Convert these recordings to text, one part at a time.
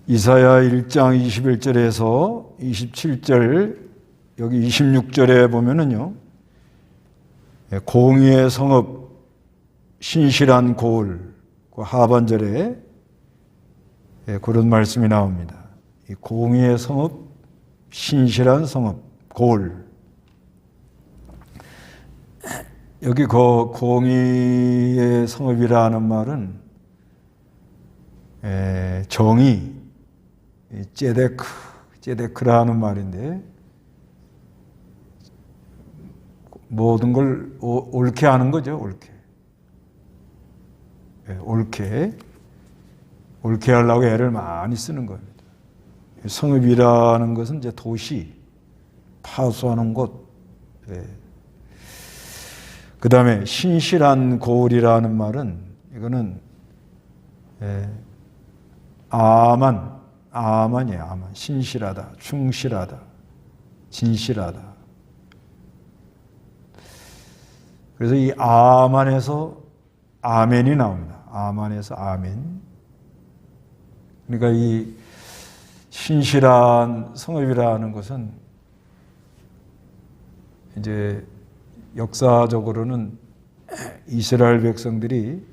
이사야 1장 21절에서 27절, 여기 26절에 보면은요, 공의의 성읍, 신실한 고을, 그 하반절에 그런 말씀이 나옵니다. 이 공의의 성읍, 신실한 성읍, 고을. 여기 그 공의의 성읍이라는 말은 정의, 제데크라는 말인데, 모든 걸 옳게 하는 거죠, 옳게 하려고 애를 많이 쓰는 겁니다. 성읍이라는 것은 이제 도시, 파수하는 곳. 그 다음에 신실한 고을이라는 말은, 이거는 아만이에요, 아만. 신실하다, 충실하다, 진실하다. 그래서 이 아만에서 아멘이 나옵니다. 아만에서 아멘. 그러니까 이 신실한 성읍이라는 것은 이제 역사적으로는 이스라엘 백성들이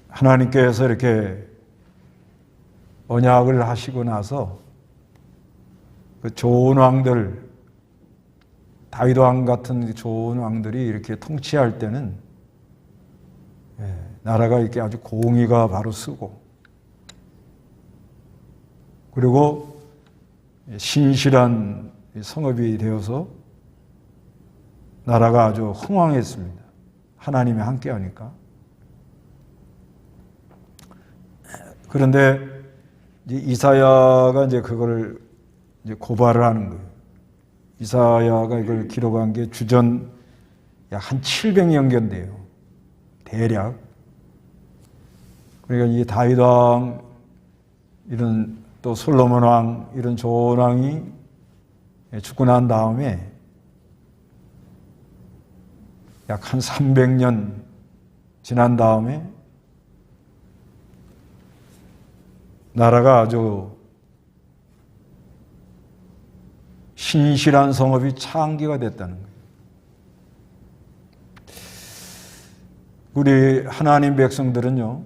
하나님께서 이렇게 언약을 하시고 나서 그 좋은 왕들, 다윗 왕 같은 좋은 왕들이 이렇게 통치할 때는 나라가 이렇게 아주 공의가 바로 쓰고, 그리고 신실한 성읍이 되어서 나라가 아주 흥왕했습니다. 하나님이 함께하니까. 그런데 이사야가 이제 그걸 이제 고발을 하는 거예요. 이사야가 이걸 기록한 게 주전 약 한 700년경 돼요. 대략. 그러니까 이 다윗 왕, 이런 또 솔로몬 왕, 이런 좋은 왕이 죽고 난 다음에 약 한 300년 지난 다음에 나라가 아주 신실한 성읍이 창기가 됐다는 거예요. 우리 하나님 백성들은요,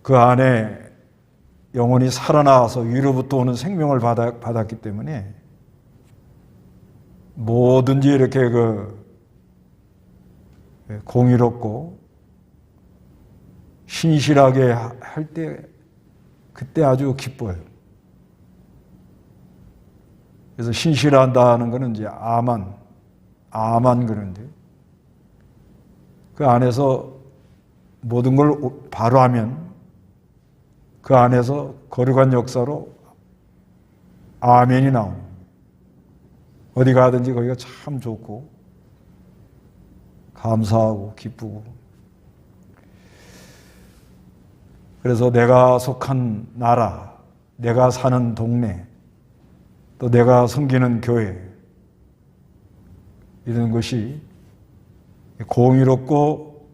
그 안에 영혼이 살아나와서 위로부터 오는 생명을 받았기 때문에 뭐든지 이렇게 공의롭고 신실하게 할 때, 그때 아주 기뻐요. 그래서 신실한다는 것은 이제 아만 그런데, 그 안에서 모든 걸 바로 하면 그 안에서 거룩한 역사로 아멘이 나옵니다. 어디 가든지 거기가 참 좋고 감사하고 기쁘고, 그래서 내가 속한 나라, 내가 사는 동네, 또 내가 섬기는 교회, 이런 것이 공의롭고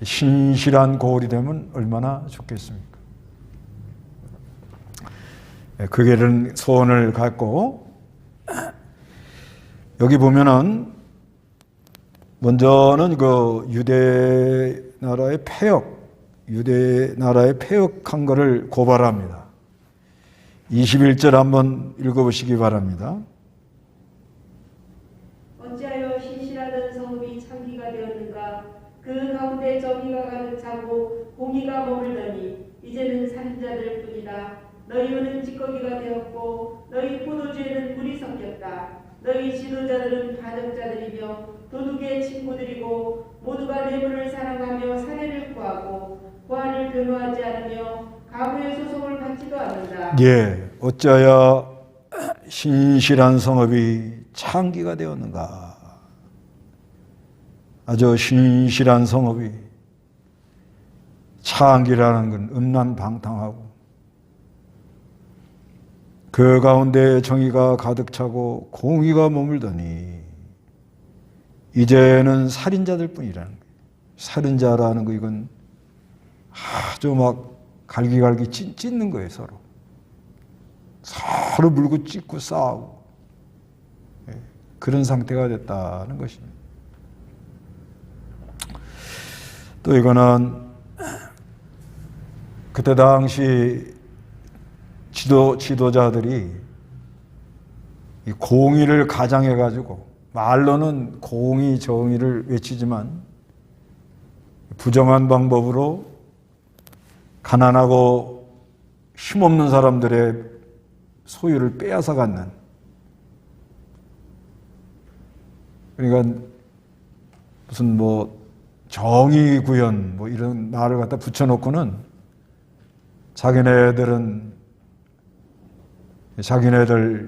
신실한 고을이 되면 얼마나 좋겠습니까? 그런 소원을 갖고, 여기 보면은 먼저는 그 유대 나라의 폐역한 것을 고발합니다. 21절 한번 읽어보시기 바랍니다. 어찌하여 신실하던 성읍이 창기가 되었는가? 그 가운데 정의가 가득 차고 공의가 머물더니 이제는 살인자들 뿐이다. 너희 은은 찌꺼기가 되었고 너희 포도주에는 물이 섞였다. 너희 지도자들은 반역자들이며 도둑의 친구들이고 모두가 뇌물을 사랑하며 사내를 구하고 고아를 변호하지 않으며 가부의 소송을 받지도 않는다. 어찌하여 신실한 성읍이 창기가 되었는가? 아주 신실한 성읍이, 창기라는 건 음란방탕하고 그 가운데 정의가 가득 차고 공의가 머물더니 이제는 살인자들 뿐이라는 거예요. 살인자라는 거 이건 아주 막 갈기갈기 찢는 거예요. 서로 물고 찢고 싸우고 그런 상태가 됐다는 것입니다. 또 이거는 그때 당시 지도자들이 이 공의를 가장해가지고 말로는 공의 정의를 외치지만 부정한 방법으로 가난하고 힘없는 사람들의 소유를 빼앗아 갖는, 그러니까 무슨 뭐 정의 구현 뭐 이런 말을 갖다 붙여놓고는 자기네들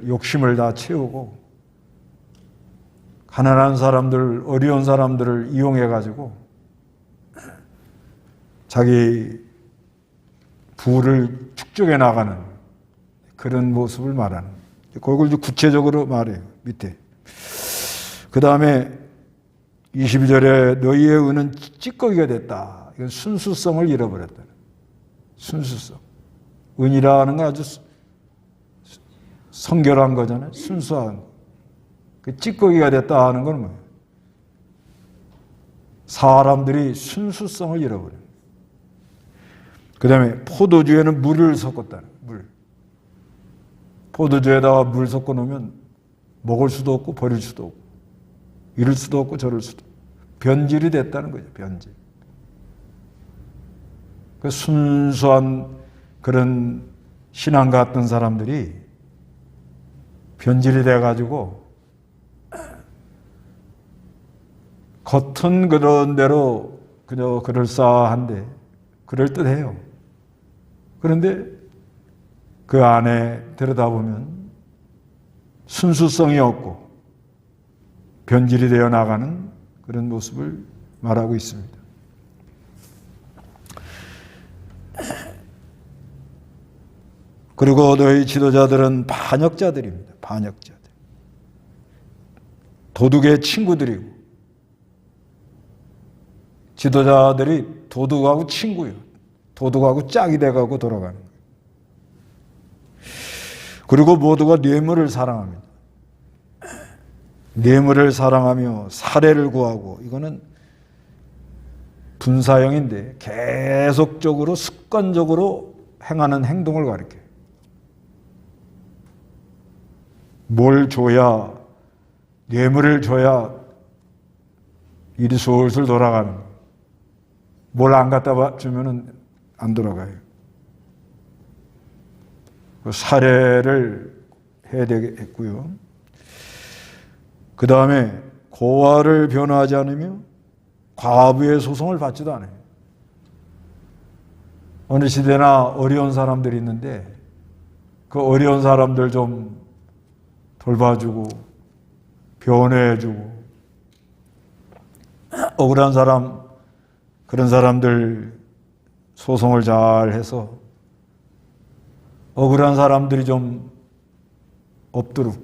욕심을 다 채우고 가난한 사람들, 어려운 사람들을 이용해 가지고 자기 부를 축적해 나가는 그런 모습을 말하는, 그걸 구체적으로 말해요. 밑에 그 다음에 22절에 너희의 의는 찌꺼기가 됐다. 이건 순수성을 잃어버렸다. 순수성. 은이라는 건 아주 성결한 거잖아요. 순수한 거. 그 찌꺼기가 됐다 하는 건 뭐예요? 사람들이 순수성을 잃어버려요. 그 다음에 포도주에는 물을 섞었다는 거예요. 물. 포도주에다가 물 섞어 놓으면 먹을 수도 없고 버릴 수도 없고 이럴 수도 없고 저럴 수도 없고 변질이 됐다는 거죠. 변질. 그 순수한 그런 신앙 같은 사람들이 변질이 돼가지고 겉은 그런 대로 그저 그럴싸한데 그럴듯해요. 그런데 그 안에 들여다보면 순수성이 없고 변질이 되어 나가는 그런 모습을 말하고 있습니다. 그리고 너희 지도자들은 반역자들입니다. 반역자들. 도둑의 친구들이고, 지도자들이 도둑하고 친구예요. 도둑하고 짝이 돼가고 돌아가는 거예요. 그리고 모두가 뇌물을 사랑합니다. 뇌물을 사랑하며 사례를 구하고, 이거는 분사형인데 계속적으로 습관적으로 행하는 행동을 가리켜요. 뭘 줘야, 뇌물을 줘야 일이 솔솔 돌아가는 거예요. 뭘 안 갖다 주면은 안 돌아가요. 사례를 해야 되겠고요. 그 다음에 고아를 변호하지 않으며 과부의 소송을 받지도 않아요. 어느 시대나 어려운 사람들이 있는데 그 어려운 사람들 좀 돌봐주고 변호해주고, 억울한 사람, 그런 사람들 소송을 잘 해서 억울한 사람들이 좀 없도록,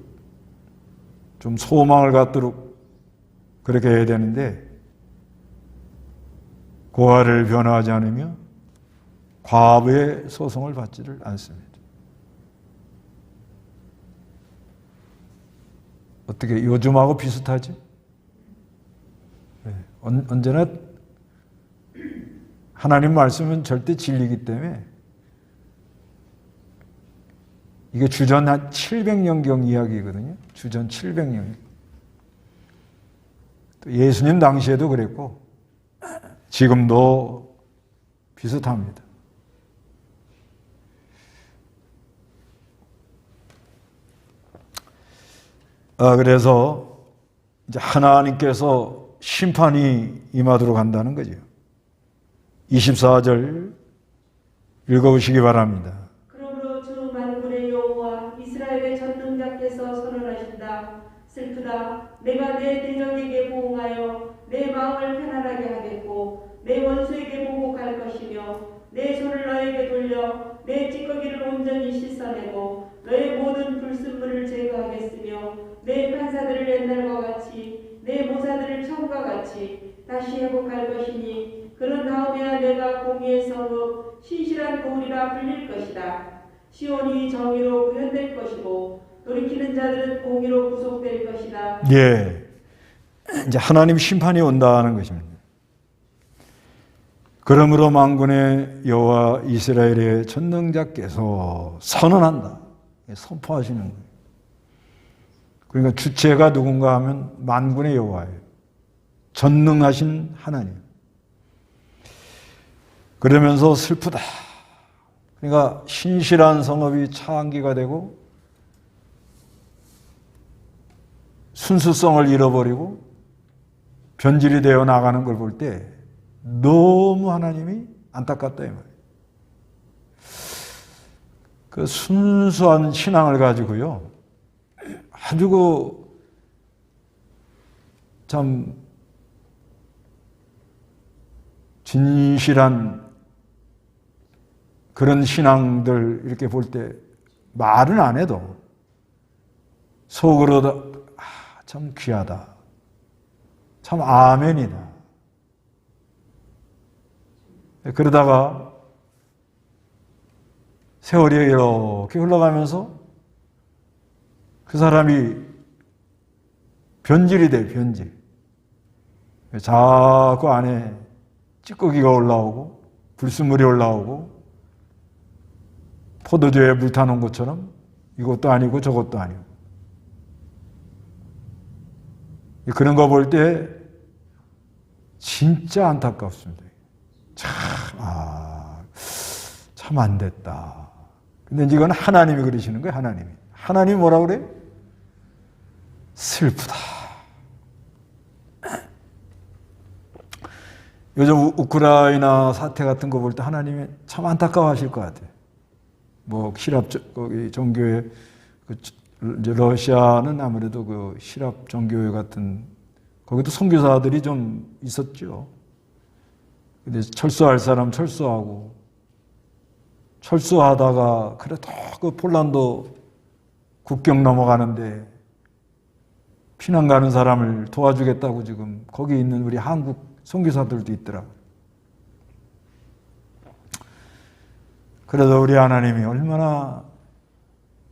좀 소망을 갖도록 그렇게 해야 되는데, 고아를 변호하지 않으며 과부의 소송을 받지를 않습니다. 어떻게 요즘하고 비슷하지? 네. 언제나 하나님 말씀은 절대 진리이기 때문에, 이게 주전 한 700년경 이야기거든요. 주전 700년. 또 예수님 당시에도 그랬고 지금도 비슷합니다. 그래서 이제 하나님께서 심판이 임하도록 한다는 거죠. 24절 읽어보시기 바랍니다. 그러므로 주 만군의 여호와 이스라엘의 전능자께서 선언하신다. 슬프다. 내가 내 대적에게 보응하여 내 마음을 편안하게 하겠고 내 원수에게 보복할 것이며 내 손을 너에게 돌려 내 찌꺼기를 온전히 씻어내고 너의 모든 불순물을 제거하겠으며 내 판사들을 옛날과 같이 내 모사들을 처음과 같이 같이 다시 회복할 것이니 그런 다음에야 내가 공의의 성읍 신실한 거울이라 불릴 것이다. 시온이 정의로 구현될 것이고 돌이키는 자들은 공의로 구속될 것이다. 예, 이제 하나님 심판이 온다는 것입니다. 그러므로 만군의 여호와 이스라엘의 전능자께서 선언한다, 선포하시는 거예요. 그러니까 주체가 누군가 하면 만군의 여호와예요. 전능하신 하나님. 그러면서 슬프다. 그러니까 신실한 성읍이 창기가 되고 순수성을 잃어버리고 변질이 되어 나가는 걸 볼 때 너무 하나님이 안타깝다 이 말이에요. 그 순수한 신앙을 가지고요, 아주 참 진실한 그런 신앙들 이렇게 볼 때 말은 안 해도 속으로 참 귀하다, 참 아멘이다. 그러다가 세월이 이렇게 흘러가면서 그 사람이 변질이 돼, 변질. 자꾸 안에 찌꺼기가 올라오고 불순물이 올라오고 포도주에 물 타놓은 것처럼 이것도 아니고 저것도 아니고. 그런 거 볼 때 진짜 안타깝습니다. 참 안 됐다. 근데 이건 하나님이 그러시는 거예요, 하나님이. 하나님이 뭐라고 그래요? 슬프다. 요즘 우크라이나 사태 같은 거 볼 때 하나님이 참 안타까워하실 것 같아요. 뭐 시랍 종교회, 이제 러시아는 아무래도 그 시랍 종교회 같은 거기도 선교사들이 좀 있었죠. 근데 철수할 사람 철수하고, 철수하다가 그래도 그 폴란드 국경 넘어가는데 피난 가는 사람을 도와주겠다고 지금 거기 있는 우리 한국 선교사들도 있더라고요. 그래서 우리 하나님이 얼마나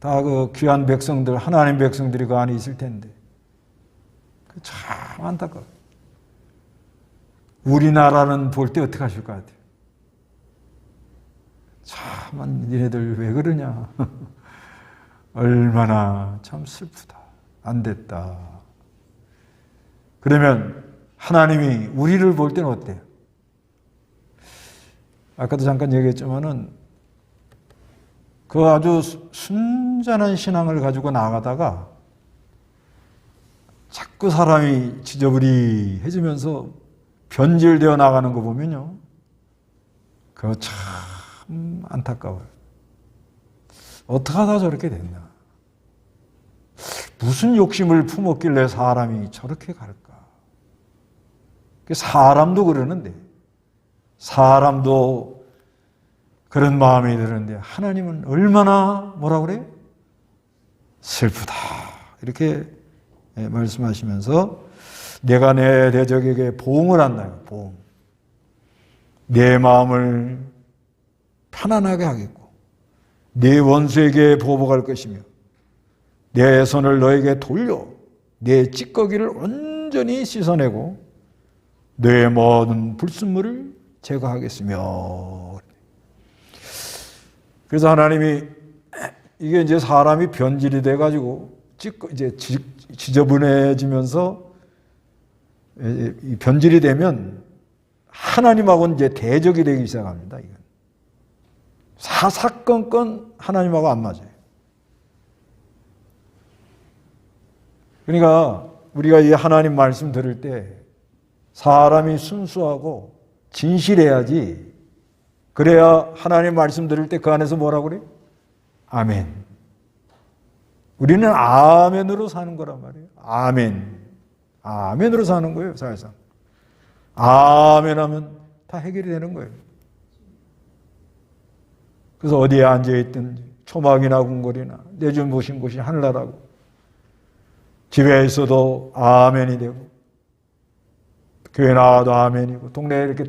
다 그 귀한 백성들, 하나님 백성들이 그 안에 있을 텐데 참 안타까워요. 우리나라는 볼 때 어떻게 하실 것 같아요? 참, 니네들 왜 그러냐. 얼마나 참 슬프다. 안 됐다. 그러면 하나님이 우리를 볼 때는 어때요? 아까도 잠깐 얘기했지만은 그 아주 순전한 신앙을 가지고 나가다가 자꾸 사람이 지저분해지면서 변질되어 나가는 거 보면요, 그거 참 안타까워요. 어떻게 하다 저렇게 됐나? 무슨 욕심을 품었길래 사람이 저렇게 갈까? 사람도 그러는데, 사람도 그런 마음이 드는데 하나님은 얼마나 뭐라 그래요? 슬프다. 이렇게 말씀하시면서 내가 내 대적에게 보응을 한다. 보응. 내 마음을 편안하게 하겠고 내 원수에게 보복할 것이며 내 손을 너에게 돌려 내 찌꺼기를 온전히 씻어내고 내 모든 불순물을 제거하겠으며. 그래서 하나님이 이게 이제 사람이 변질이 돼가지고 이제 지저분해지면서 변질이 되면 하나님하고는 이제 대적이 되기 시작합니다. 이건 사사건건 하나님하고 안 맞아요. 그러니까 우리가 이 하나님 말씀 들을 때 사람이 순수하고 진실해야지. 그래야 하나님 말씀 들을 때 그 안에서 뭐라고 그래요? 아멘. 우리는 아멘으로 사는 거란 말이에요. 아멘. 아멘으로 사는 거예요, 사실상. 아멘 하면 다 해결이 되는 거예요. 그래서 어디에 앉아있든지 초막이나 궁궐이나 내 주 모신 곳이 하늘나라고 집에 있어도 아멘이 되고 교회 나와도 아멘이고, 동네에 이렇게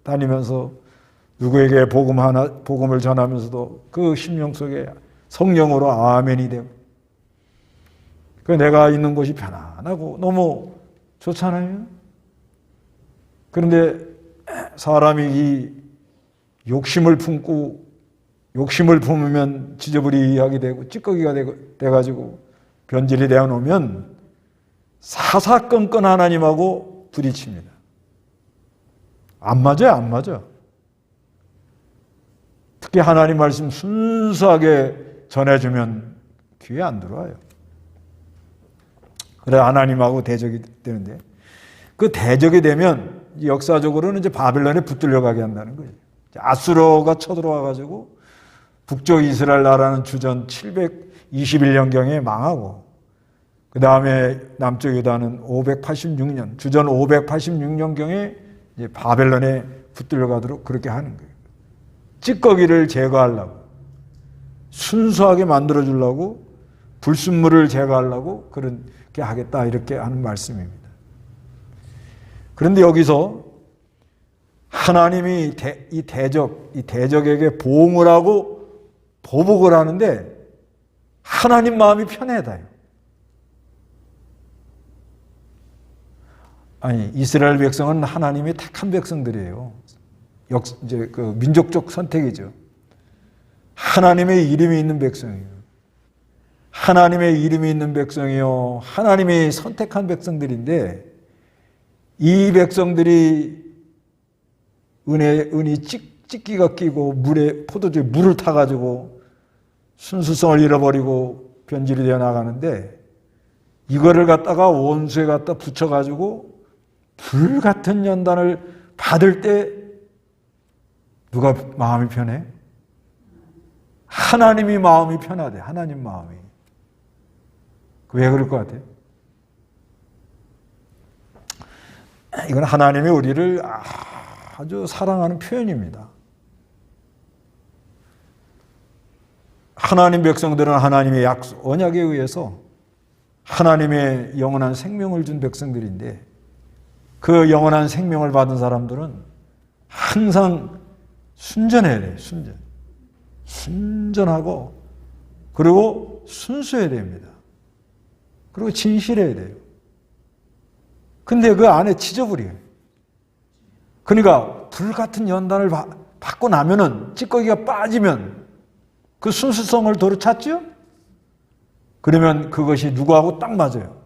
다니면서 누구에게 복음을 전하면서도 그 심령 속에 성령으로 아멘이 되고, 그 내가 있는 곳이 편안하고 너무 좋잖아요. 그런데 사람이 이 욕심을 품으면 지저분하게 되고 찌꺼기가 돼가지고 변질이 되어 놓으면 사사건건 하나님하고 부딪힙니다. 안 맞아요, 안 맞아. 특히 하나님 말씀 순수하게 전해주면 귀에 안 들어와요. 그래 하나님하고 대적이 되는데, 그 대적이 되면 역사적으로는 이제 바벨론에 붙들려 가게 한다는 거예요. 아수르가 쳐들어와 가지고 북쪽 이스라엘 나라는 주전 721년경에 망하고, 그 다음에 남쪽 유다는 586년, 주전 586년경에 이제 바벨론에 붙들려 가도록 그렇게 하는 거예요. 찌꺼기를 제거하려고, 순수하게 만들어 주려고, 불순물을 제거하려고 그렇게 하겠다, 이렇게 하는 말씀입니다. 그런데 여기서 하나님이 이 대적에게 보응을 하고 보복을 하는데 하나님 마음이 편해다요. 아니, 이스라엘 백성은 하나님의 택한 백성들이에요. 이제 그 민족적 선택이죠. 하나님의 이름이 있는 백성이에요. 하나님의 이름이 있는 백성이요, 하나님이 선택한 백성들인데, 이 백성들이 은이 찌끼가 끼고 포도주에 물을 타가지고 순수성을 잃어버리고 변질이 되어 나가는데, 이거를 갖다가 원수에 갖다 붙여가지고 불같은 연단을 받을 때 누가 마음이 편해? 하나님이 마음이 편하대. 하나님 마음이. 왜 그럴 것 같아요? 이건 하나님이 우리를 아주 사랑하는 표현입니다. 하나님 백성들은 하나님의 약속, 언약에 의해서 하나님의 영원한 생명을 준 백성들인데, 그 영원한 생명을 받은 사람들은 항상 순전해야 돼요. 순전하고, 그리고 순수해야 됩니다. 그리고 진실해야 돼요. 근데 그 안에 지저분해요. 그러니까 불같은 연단을 받고 나면은, 찌꺼기가 빠지면 그 순수성을 도로 찾죠? 그러면 그것이 누구하고 딱 맞아요?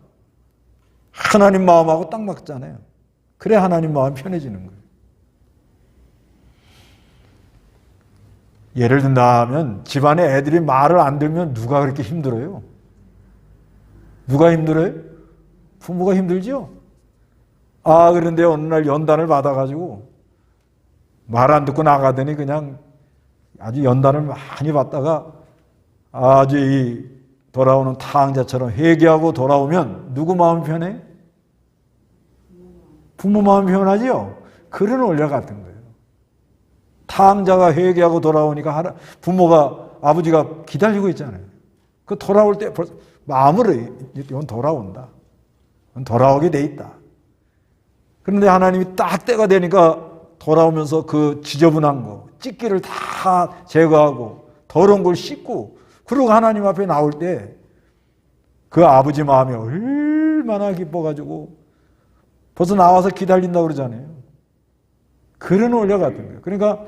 하나님 마음하고 딱 맞잖아요. 그래 하나님 마음 편해지는 거예요. 예를 든다면 집안에 애들이 말을 안 들면 누가 그렇게 힘들어요? 누가 힘들어요? 부모가 힘들죠? 그런데 어느 날 연단을 받아가지고 말 안 듣고 나가더니 그냥 아주 연단을 많이 받다가 아주 이 돌아오는 탕자처럼 회개하고 돌아오면 누구 마음 편해? 부모 마음 편하지요? 그런 원리 같은 거예요. 탕자가 회개하고 돌아오니까 부모가, 아버지가 기다리고 있잖아요. 그 돌아올 때 마음으로 이건 돌아온다. 이건 돌아오게 돼 있다. 그런데 하나님이 딱 때가 되니까 돌아오면서 그 지저분한 거, 찌끼를 다 제거하고 더러운 걸 씻고, 그러고 하나님 앞에 나올 때 그 아버지 마음이 얼마나 기뻐가지고 벌써 나와서 기다린다고 그러잖아요. 그런 원리 같은 거예요. 그러니까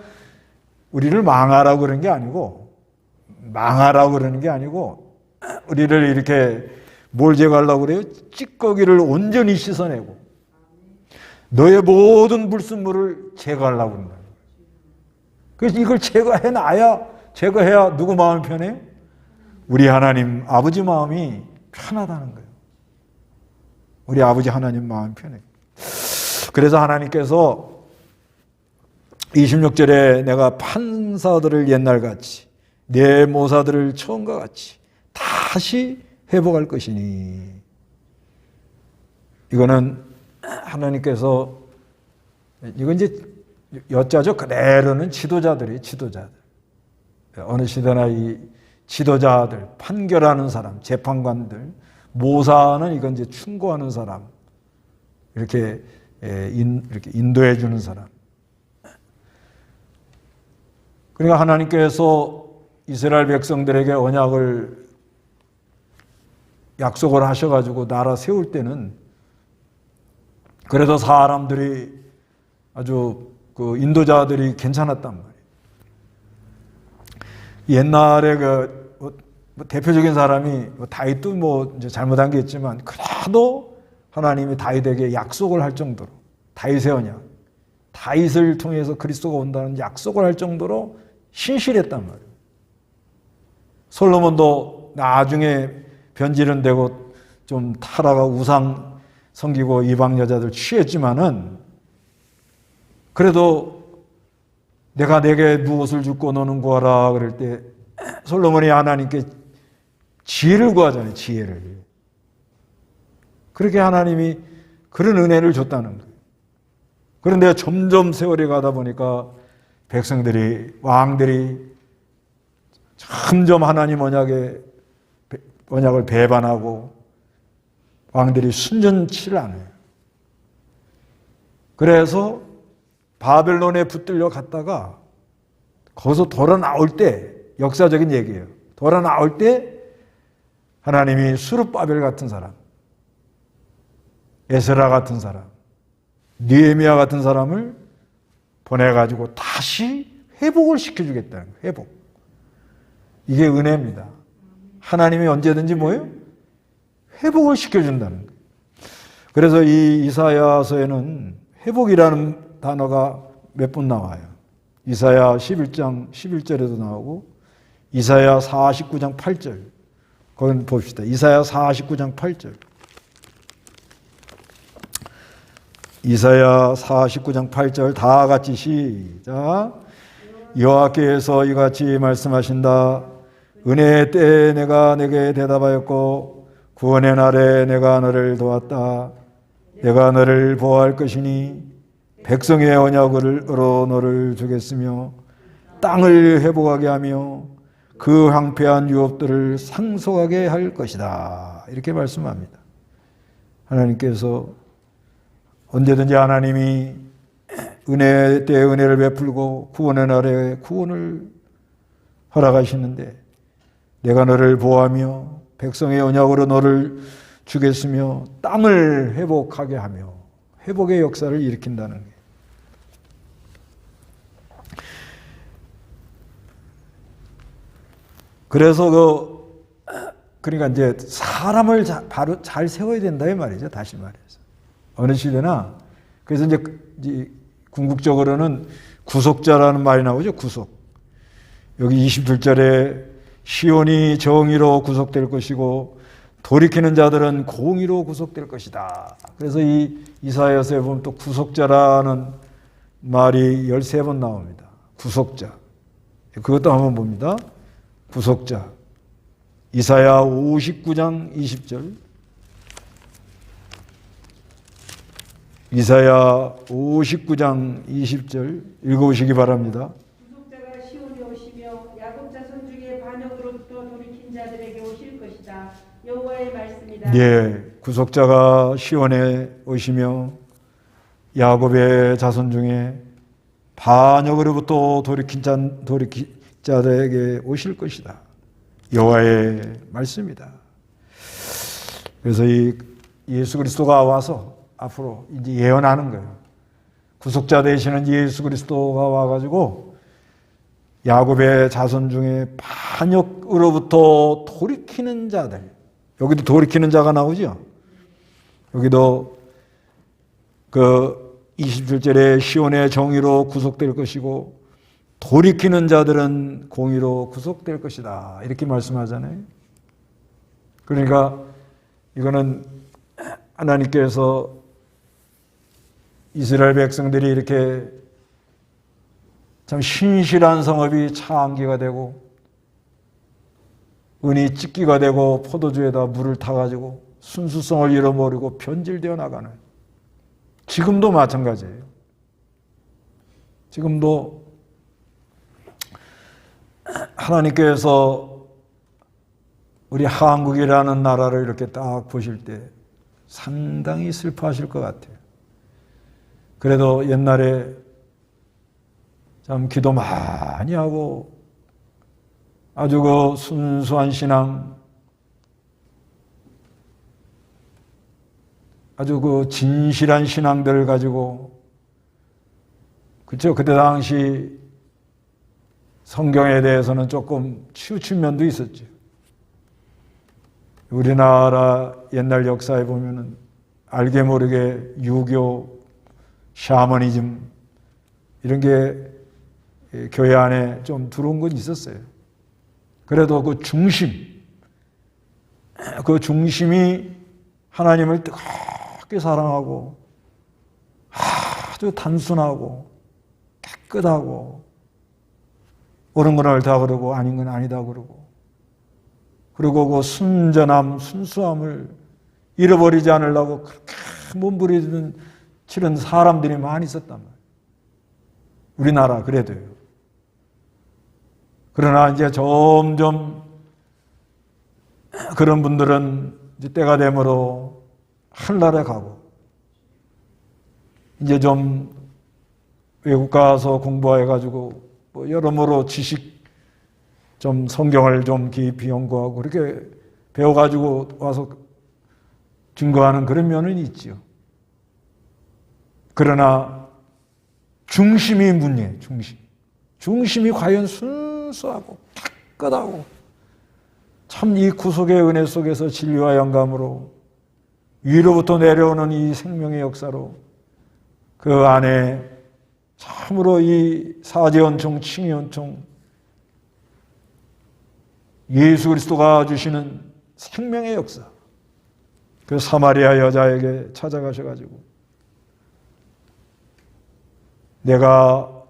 우리를 망하라고 그러는 게 아니고, 우리를 이렇게 뭘 제거하려고 그래요? 찌꺼기를 온전히 씻어내고 너의 모든 불순물을 제거하려고 그런다. 그래서 이걸 제거해야 누구 마음이 편해? 우리 하나님 아버지 마음이 편하다는 거예요. 우리 아버지 하나님 마음이 편해. 그래서 하나님께서 26절에 내가 판사들을 옛날같이 내 모사들을 처음과 같이 다시 회복할 것이니, 이거는 하나님께서, 이건 이제 여자죠. 그대로는 지도자들이에요. 지도자들. 어느 시대나 이 지도자들, 판결하는 사람, 재판관들, 모사는 이건 이제 충고하는 사람, 이렇게 이렇게 인도해 주는 사람. 그러니까 하나님께서 이스라엘 백성들에게 언약을 약속을 하셔가지고 나라 세울 때는 그래도 사람들이 아주 그 인도자들이 괜찮았단 말이에요. 옛날에 뭐 대표적인 사람이 다윗도 뭐 이제 잘못한 게 있지만 그래도 하나님이 다윗에게 약속을 할 정도로 다윗의 언약, 다윗을 통해서 그리스도가 온다는 약속을 할 정도로 신실했단 말이에요. 솔로몬도 나중에 변질은 되고 좀 타다가 우상 섬기고 이방 여자들 취했지만은 그래도 내가 내게 무엇을 주고 너는 구하라 그럴 때 솔로몬이 하나님께 지혜를 구하잖아요. 지혜를. 그렇게 하나님이 그런 은혜를 줬다는 거예요. 그런데 점점 세월이 가다 보니까 백성들이 왕들이 점점 하나님 언약을 배반하고 왕들이 순전치를 않아요. 그래서 바벨론에 붙들려 갔다가 거기서 돌아 나올 때 역사적인 얘기예요. 돌아 나올 때 하나님이 수룹바벨 같은 사람, 에스라 같은 사람, 느헤미야 같은 사람을 보내가지고 다시 회복을 시켜주겠다는 거예요. 회복. 이게 은혜입니다. 하나님이 언제든지 뭐예요? 회복을 시켜준다는 거예요. 그래서 이 이사야서에는 회복이라는 단어가 몇 번 나와요. 이사야 11장 11절에도 나오고 이사야 49장 8절. 그건 봅시다. 이사야 49장 8절. 이사야 49장 8절 다 같이 시작. 여호와께서 이같이 말씀하신다. 은혜의 때에 내가 내게 대답하였고 구원의 날에 내가 너를 도왔다. 내가 너를 보호할 것이니 백성의 언약으로 너를 주겠으며 땅을 회복하게 하며 그 황폐한 유업들을 상속하게 할 것이다. 이렇게 말씀합니다. 하나님께서 언제든지 하나님이 은혜 때에 은혜를 베풀고 구원의 날에 구원을 허락하시는데 내가 너를 보호하며 백성의 언약으로 너를 주겠으며 땅을 회복하게 하며 회복의 역사를 일으킨다는 거예요. 그래서 그러니까 이제 사람을 바로 잘 세워야 된다 이 말이죠. 다시 말해서 어느 시대나 그래서 이제 궁극적으로는 구속자라는 말이 나오죠. 구속. 여기 22절에 시온이 정의로 구속될 것이고 돌이키는 자들은 공의로 구속될 것이다. 그래서 이 이사야서에 보면 또 구속자라는 말이 13번 나옵니다. 구속자. 그것도 한번 봅니다. 구속자. 이사야 59장 20절. 이사야 59장 20절 읽어보시기 바랍니다. 구속자가 시온에 오시며 야곱 자손 중에 반역으로부터 돌이킨 자들에게 오실 것이다. 여호와의 말씀이다. 예, 구속자가 시온에 오시며 야곱의 자손 중에 반역으로부터 돌이킨 자들에게 오실 것이다. 여호와의 말씀이다. 그래서 이 예수 그리스도가 와서 앞으로 이제 예언하는 거예요. 구속자 되시는 예수 그리스도가 와가지고 야곱의 자손 중에 반역으로부터 돌이키는 자들. 여기도 돌이키는 자가 나오죠. 여기도 그 27절에 시온의 정의로 구속될 것이고 돌이키는 자들은 공의로 구속될 것이다. 이렇게 말씀하잖아요. 그러니까 이거는 하나님께서 이스라엘 백성들이 이렇게 참 신실한 성읍이 창기가 되고 은이 찢기가 되고 포도주에다 물을 타가지고 순수성을 잃어버리고 변질되어 나가는 지금도 마찬가지예요. 지금도 하나님께서 우리 한국이라는 나라를 이렇게 딱 보실 때 상당히 슬퍼하실 것 같아요. 그래도 옛날에 참 기도 많이 하고 아주 그 순수한 신앙, 아주 그 진실한 신앙들을 가지고, 그렇죠? 그때 당시 성경에 대해서는 조금 치우친 면도 있었죠. 우리나라 옛날 역사에 보면은 알게 모르게 유교, 샤머니즘 이런 게 교회 안에 좀 들어온 건 있었어요. 그래도 그 중심이 하나님을 뜨겁게 사랑하고 아주 단순하고 깨끗하고 옳은 건 옳다 그러고 아닌 건 아니다 그러고, 그리고 그 순전함, 순수함을 잃어버리지 않으려고 그렇게 몸부림치는 치는 사람들이 많이 있었단 말이에요. 우리나라 그래도요. 그러나 이제 점점 그런 분들은 이제 때가 되므로 하늘나라에 가고, 이제 좀 외국 가서 공부해가지고 뭐 여러모로 지식 좀 성경을 좀 깊이 연구하고 그렇게 배워가지고 와서 증거하는 그런 면은 있죠. 그러나 중심이 문제예요. 중심이 과연 순수하고 깨끗하고 참 이 구속의 은혜 속에서 진리와 영감으로 위로부터 내려오는 이 생명의 역사로 그 안에 참으로 이 사제연총, 칭의연총, 예수 그리스도가 주시는 생명의 역사, 그 사마리아 여자에게 찾아가셔가지고 네가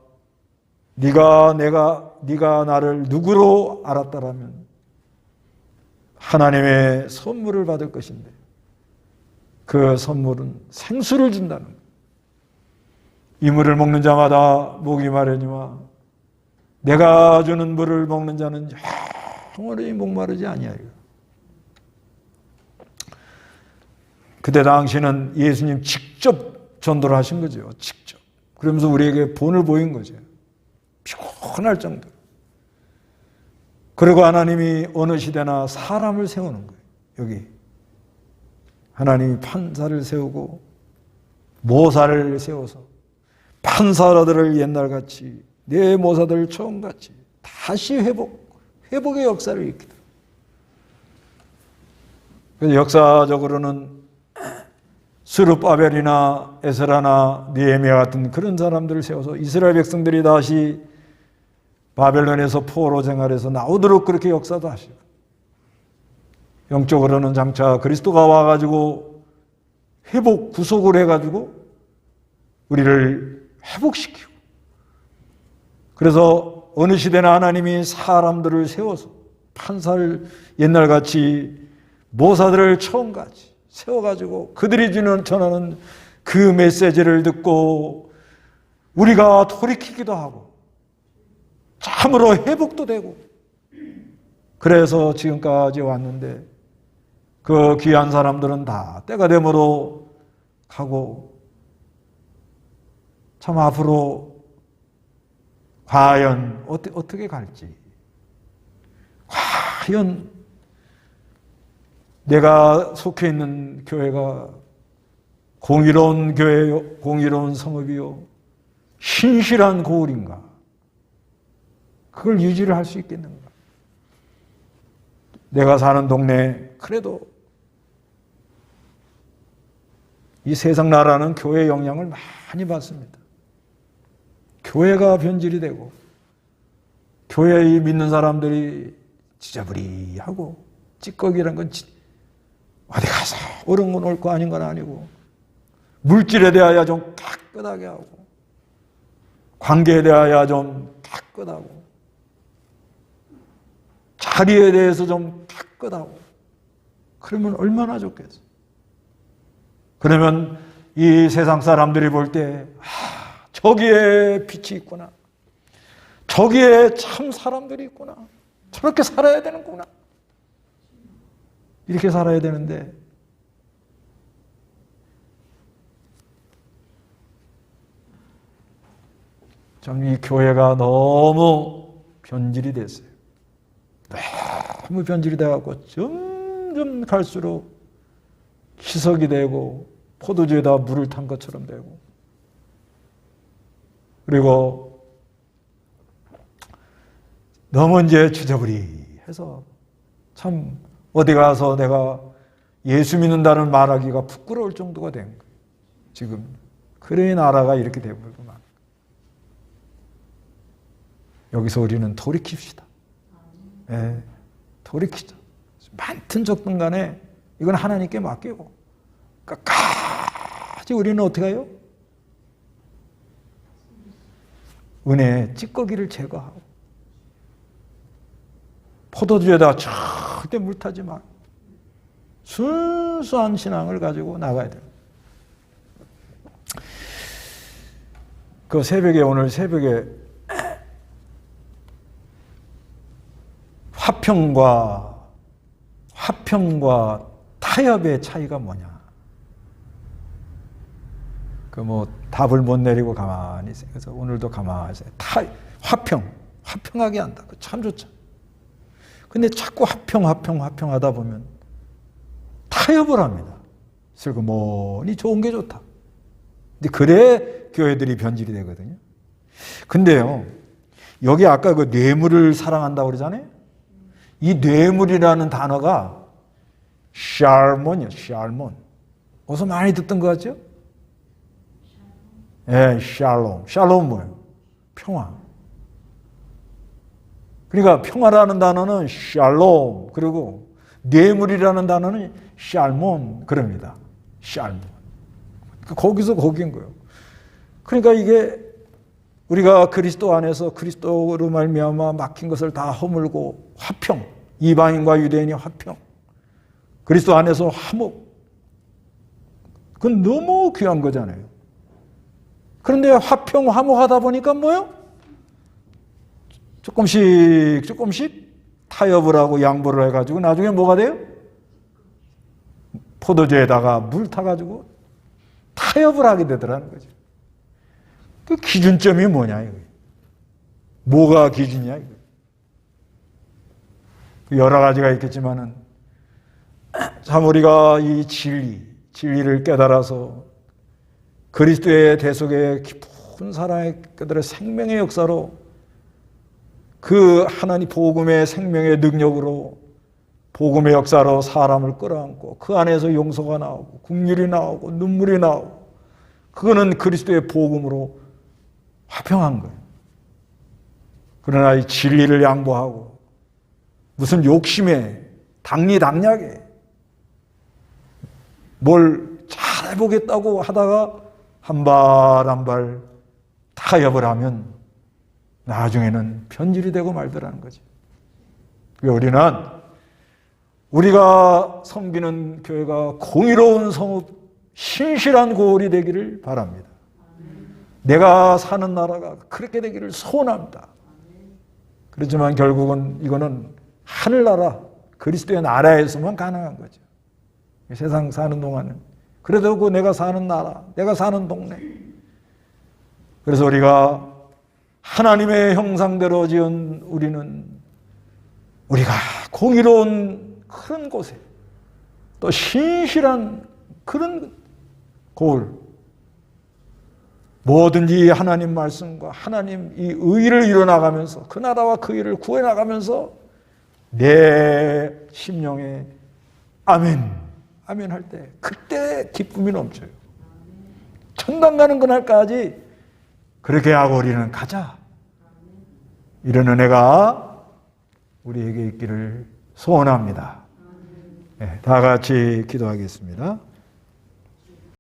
나를 누구로 알았다라면 하나님의 선물을 받을 것인데 그 선물은 생수를 준다는 거예요. 이 물을 먹는 자마다 목이 마르니와 내가 주는 물을 먹는 자는 영원히 목마르지 아니하리라. 그때 당시는 예수님 직접 전도를 하신 거죠. 직접. 그러면서 우리에게 본을 보인 거죠. 피곤할 정도로. 그리고 하나님이 어느 시대나 사람을 세우는 거예요. 여기 하나님이 판사를 세우고 모사를 세워서 판사들을 옛날같이 내 모사들 처음같이 다시 회복의 역사를 일으키다. 그래서 역사적으로는 스룹바벨이나 에스라나 느헤미야 같은 그런 사람들을 세워서 이스라엘 백성들이 다시 바벨론에서 포로 생활해서 나오도록 그렇게 역사도 하시고, 영적으로는 장차 그리스도가 와가지고 구속을 해가지고 우리를 회복시키고, 그래서 어느 시대나 하나님이 사람들을 세워서 판사를 옛날같이 모사들을 처음같이 세워가지고 그들이 전하는 그 메시지를 듣고 우리가 돌이키기도 하고 참으로 회복도 되고, 그래서 지금까지 왔는데 그 귀한 사람들은 다 때가 되므로 가고, 참 앞으로 과연 어떻게 갈지, 과연 내가 속해 있는 교회가 공의로운 교회요, 공의로운 성읍이요, 신실한 고을인가, 그걸 유지를 할 수 있겠는가. 내가 사는 동네 그래도 이 세상 나라는 교회의 영향을 많이 받습니다. 교회가 변질이 되고 교회에 믿는 사람들이 지저분하고 찌꺼기란 건 어디 가서 옳은 건 옳고 아닌 건 아니고, 물질에 대하여 좀 깨끗하게 하고 관계에 대하여 좀 깨끗하고 자리에 대해서 좀 깨끗하고, 그러면 얼마나 좋겠어. 그러면 이 세상 사람들이 볼 때 저기에 빛이 있구나, 저기에 참 사람들이 있구나, 저렇게 살아야 되는구나, 이렇게 살아야 되는데 좀 이 교회가 너무 변질이 됐어요. 너무 변질이 돼갖고 점점 갈수록 희석이 되고 포도주에다 물을 탄 것처럼 되고, 그리고 너무 이제 주저부리해서 참 어디 가서 내가 예수 믿는다는 말하기가 부끄러울 정도가 된 거예요. 지금 그러니 나라가 이렇게 되버리고 말. 여기서 우리는 돌이킵시다. 네, 돌이키자. 많든 적든 간에 이건 하나님께 맡기고 끝까지 우리는 어떻게 해요? 은혜의 찌꺼기를 제거하고 포도주에다 절대 물 타지 마. 순수한 신앙을 가지고 나가야 돼요. 그 새벽에, 오늘 새벽에 화평과 타협의 차이가 뭐냐? 그 뭐 답을 못 내리고 가만히 있어요. 그래서 오늘도 가만히 있어요. 화평하게 한다. 참 좋죠. 근데 자꾸 화평하다 보면 타협을 합니다. 슬그머니 좋은 게 좋다. 근데 그래 교회들이 변질이 되거든요. 근데요, 여기 아까 그 뇌물을 사랑한다고 그러잖아요. 이 뇌물이라는 단어가 샬몬이요, 샬몬. 어디서 많이 듣던 거 같죠? 예, 샬롬. 샬롬 뭐예요? 평화. 그러니까 평화라는 단어는 샬롬, 그리고 뇌물이라는 단어는 샬몬, 그럽니다. 샬몬. 거기서 거기인 거예요. 그러니까 이게 우리가 그리스도 안에서 그리스도로 말미암아 막힌 것을 다 허물고 화평, 이방인과 유대인이 화평, 그리스도 안에서 화목, 그건 너무 귀한 거잖아요. 그런데 화평, 화목하다 보니까 뭐요? 조금씩 타협을 하고 양보를 해가지고 나중에 뭐가 돼요? 포도주에다가 물 타가지고 타협을 하게 되더라는 거죠. 그 기준점이 뭐냐, 이거. 뭐가 기준이야, 이거. 여러 가지가 있겠지만은, 참 우리가 이 진리를 깨달아서 그리스도의 대속의 깊은 사랑의 그들의 생명의 역사로 그 하나님 복음의 생명의 능력으로 복음의 역사로 사람을 끌어안고 그 안에서 용서가 나오고 긍휼이 나오고 눈물이 나오고, 그거는 그리스도의 복음으로 화평한 거예요. 그러나 이 진리를 양보하고 무슨 욕심에 당리당략에 뭘 잘해보겠다고 하다가 한 발 한 발 타협을 하면 나중에는 변질이 되고 말더라는 거죠. 우리는 우리가 섬기는 교회가 공의로운 성읍, 신실한 고을이 되기를 바랍니다. 내가 사는 나라가 그렇게 되기를 소원합니다. 그렇지만 결국은 이거는 하늘나라, 그리스도의 나라에서만 가능한 거죠. 세상 사는 동안은. 그래도 그 내가 사는 나라, 내가 사는 동네. 그래서 우리가 하나님의 형상대로 지은 우리가 공의로운 그런 곳에, 또 신실한 그런 고을, 뭐든지 하나님 말씀과 하나님 이 의를 이뤄나가면서 그 나라와 그 일을 구해나가면서 내 심령에 아멘, 아멘 할 때 그때 기쁨이 넘쳐요. 천당 가는 그날까지 그렇게 하고 우리는 가자. 이런 은혜가 우리에게 있기를 소원합니다. 네, 다 같이 기도하겠습니다.